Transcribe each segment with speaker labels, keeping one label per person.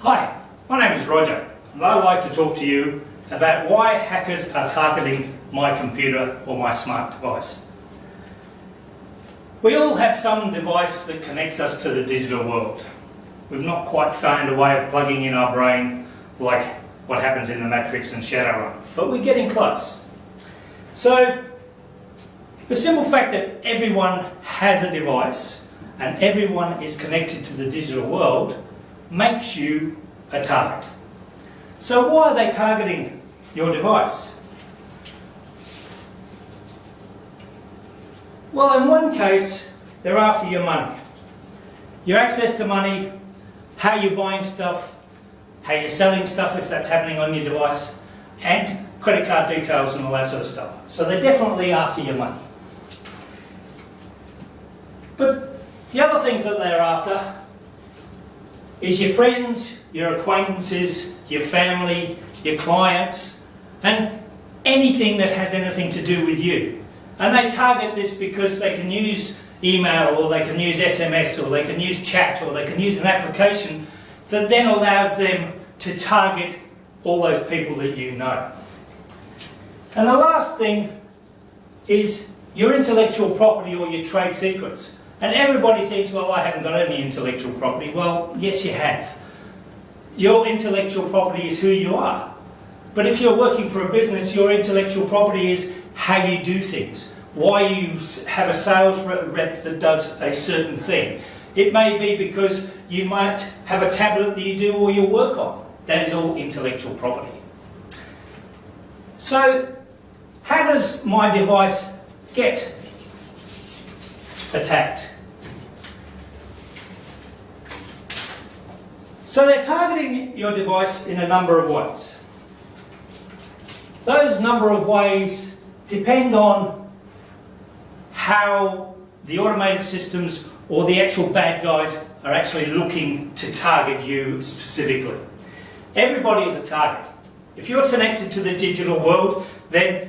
Speaker 1: Hi, my name is Roger, and I'd like to talk to you about why hackers are targeting my computer or my smart device. We all have some device that connects us to the digital world. We've not quite found a way of plugging in our brain like what happens in the Matrix and Shadowrun, but we're getting close. So, the simple fact that everyone has a device and everyone is connected to the digital world makes you a target. So why are they targeting your device? Well, in one case, they're after your money. Your access to money, how you're buying stuff, how you're selling stuff if that's happening on your device, and credit card details and all that sort of stuff. So they're definitely after your money. But the other things that they're after is your friends, your acquaintances, your family, your clients, and anything that has anything to do with you. And they target this because they can use email, or they can use SMS, or they can use chat, or they can use an application that then allows them to target all those people that you know. And the last thing is your intellectual property or your trade secrets. And everybody thinks, well, I haven't got any intellectual property. Well, yes, you have. Your intellectual property is who you are. But if you're working for a business, your intellectual property is how you do things, why you have a sales rep that does a certain thing. It may be because you might have a tablet that you do all your work on. That is all intellectual property. So, how does my device get attacked? So they're targeting your device in a number of ways. Those number of ways depend on how the automated systems or the actual bad guys are actually looking to target you specifically. Everybody is a target. If you're connected to the digital world, then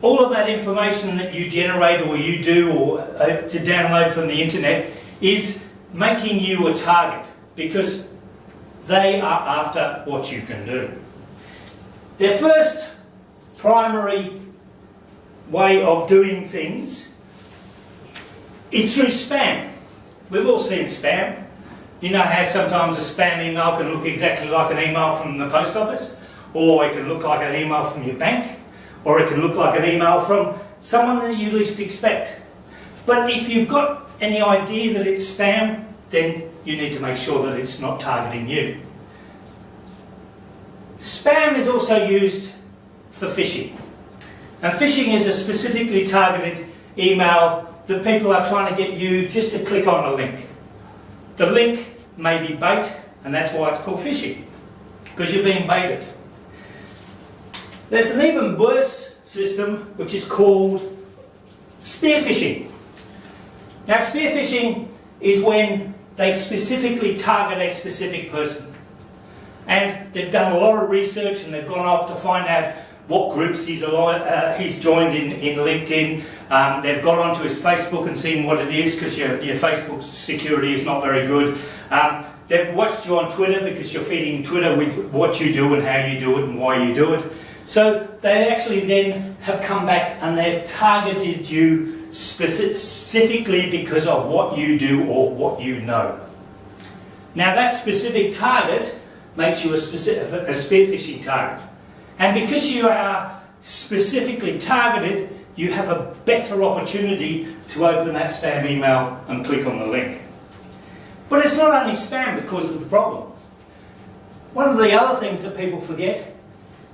Speaker 1: all of that information that you generate or you do or to download from the internet is making you a target because they are after what you can do. Their first primary way of doing things is through spam. We've all seen spam. You know how sometimes a spam email can look exactly like an email from the post office, or it can look like an email from your bank, or it can look like an email from someone that you least expect. But if you've got any idea that it's spam, then you need to make sure that it's not targeting you. Spam is also used for phishing. And phishing is a specifically targeted email that people are trying to get you just to click on a link. The link may be bait, and that's why it's called phishing, because you're being baited. There's an even worse system which is called spear phishing. Now, spear phishing is when they specifically target a specific person. And they've done a lot of research and they've gone off to find out what groups he's joined in LinkedIn. They've gone onto his Facebook and seen what it is, because your Facebook security is not very good. They've watched you on Twitter because you're feeding Twitter with what you do and how you do it and why you do it. So they actually then have come back and they've targeted you specifically because of what you do or what you know. Now that specific target makes you a spear phishing target. And because you are specifically targeted, you have a better opportunity to open that spam email and click on the link. But it's not only spam that causes the problem. One of the other things that people forget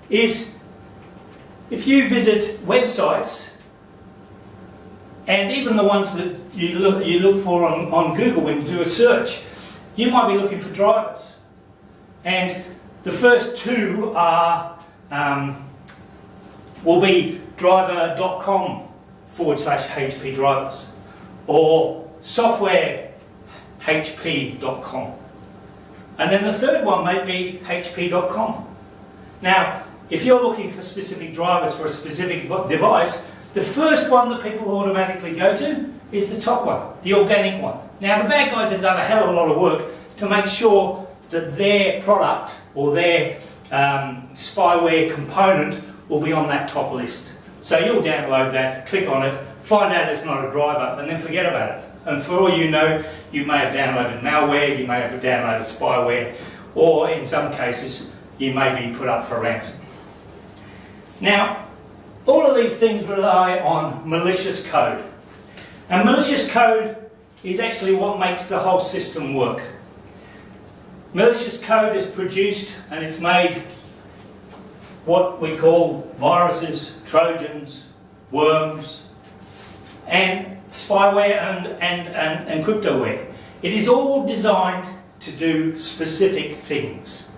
Speaker 1: is if you visit websites, and even the ones that you look for on Google when you do a search, you might be looking for drivers. And the first two are will be driver.com/HP drivers or softwarehp.com. And then the third one may be hp.com. Now, if you're looking for specific drivers for a specific device, the first one that people automatically go to is the top one, the organic one. Now, the bad guys have done a hell of a lot of work to make sure that their product or their spyware component will be on that top list. So you'll download that, click on it, find out it's not a driver, and then forget about it. And for all you know, you may have downloaded malware, you may have downloaded spyware, or in some cases, you may be put up for ransom. Now, all of these things rely on malicious code. And malicious code is actually what makes the whole system work. Malicious code is produced and it's made what we call viruses, trojans, worms, and spyware and cryptoware. It is all designed to do specific things.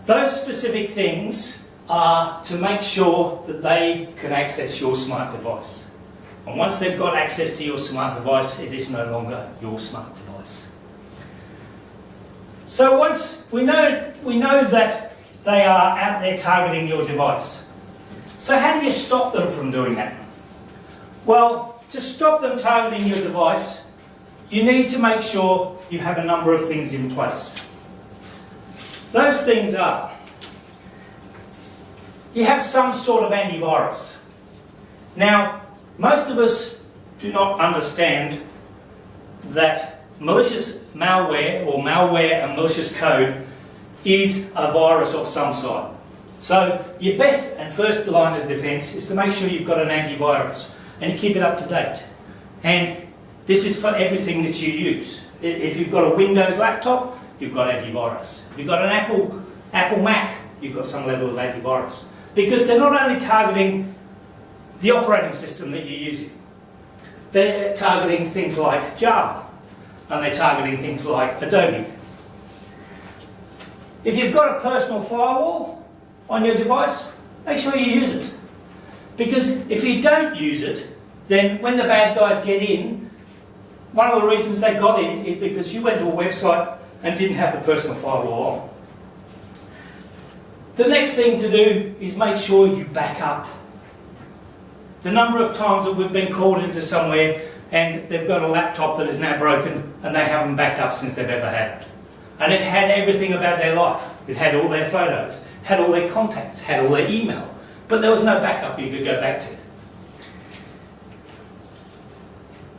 Speaker 1: Those specific things are to make sure that they can access your smart device. And once they've got access to your smart device, it is no longer your smart device. So once we know that they are out there targeting your device. So how do you stop them from doing that? Well, to stop them targeting your device, you need to make sure you have a number of things in place. Those things are, you have some sort of antivirus. Now, most of us do not understand that malicious malware or malware and malicious code is a virus of some sort. So your best and first line of defence is to make sure you've got an antivirus and you keep it up to date. And this is for everything that you use. If you've got a Windows laptop, you've got antivirus. If you've got an Apple Mac, you've got some level of antivirus. Because they're not only targeting the operating system that you're using, they're targeting things like Java, and they're targeting things like Adobe. If you've got a personal firewall on your device, make sure you use it. Because if you don't use it, then when the bad guys get in, one of the reasons they got in is because you went to a website and didn't have the personal firewall on. The next thing to do is make sure you back up. The number of times that we've been called into somewhere and they've got a laptop that is now broken and they haven't backed up since they've ever had it. And it had everything about their life. It had all their photos, had all their contacts, had all their email. But there was no backup you could go back to.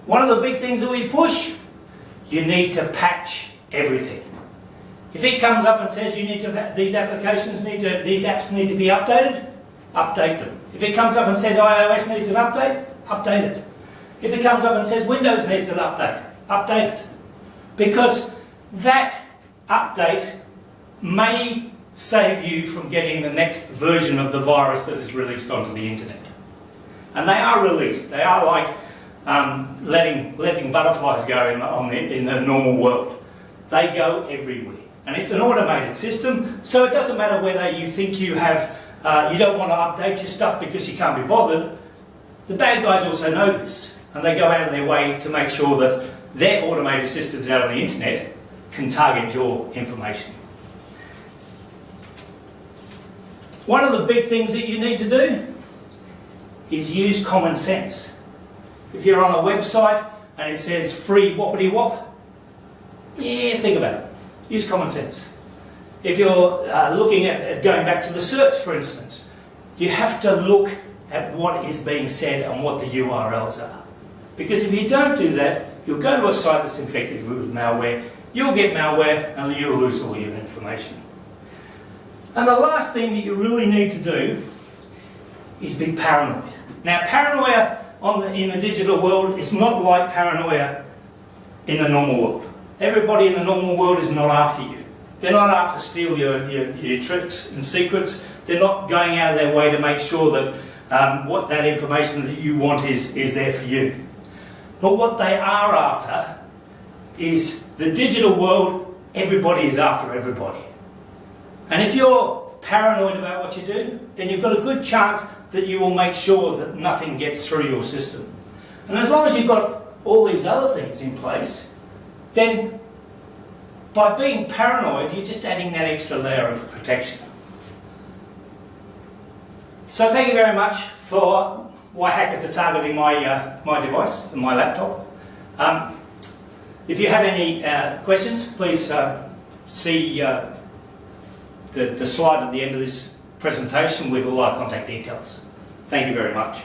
Speaker 1: One of the big things that we push, you need to patch everything. If it comes up and says you need to, these apps need to be updated, update them. If it comes up and says iOS needs an update, update it. If it comes up and says Windows needs an update, update it. Because that update may save you from getting the next version of the virus that is released onto the internet. And they are released. They are like letting butterflies go in the normal world. They go everywhere. And it's an automated system, so it doesn't matter whether you think you have, you don't want to update your stuff because you can't be bothered. The bad guys also know this, and they go out of their way to make sure that their automated systems out on the internet can target your information. One of the big things that you need to do is use common sense. If you're on a website and it says free whoppity whop, yeah, think about it. Use common sense. If you're looking at going back to the search, for instance, you have to look at what is being said and what the URLs are. Because if you don't do that, you'll go to a site that's infected with malware, you'll get malware and you'll lose all your information. And the last thing that you really need to do is be paranoid. Now, paranoia in the digital world is not like paranoia in the normal world. Everybody in the normal world is not after you. They're not after steal your tricks and secrets. They're not going out of their way to make sure that what that information that you want is there for you. But what they are after is the digital world. Everybody is after everybody. And if you're paranoid about what you do, then you've got a good chance that you will make sure that nothing gets through your system. And as long as you've got all these other things in place, then by being paranoid, you're just adding that extra layer of protection. So thank you very much for why hackers are targeting my device and my laptop. If you have any questions, please see the slide at the end of this presentation with all our contact details. Thank you very much.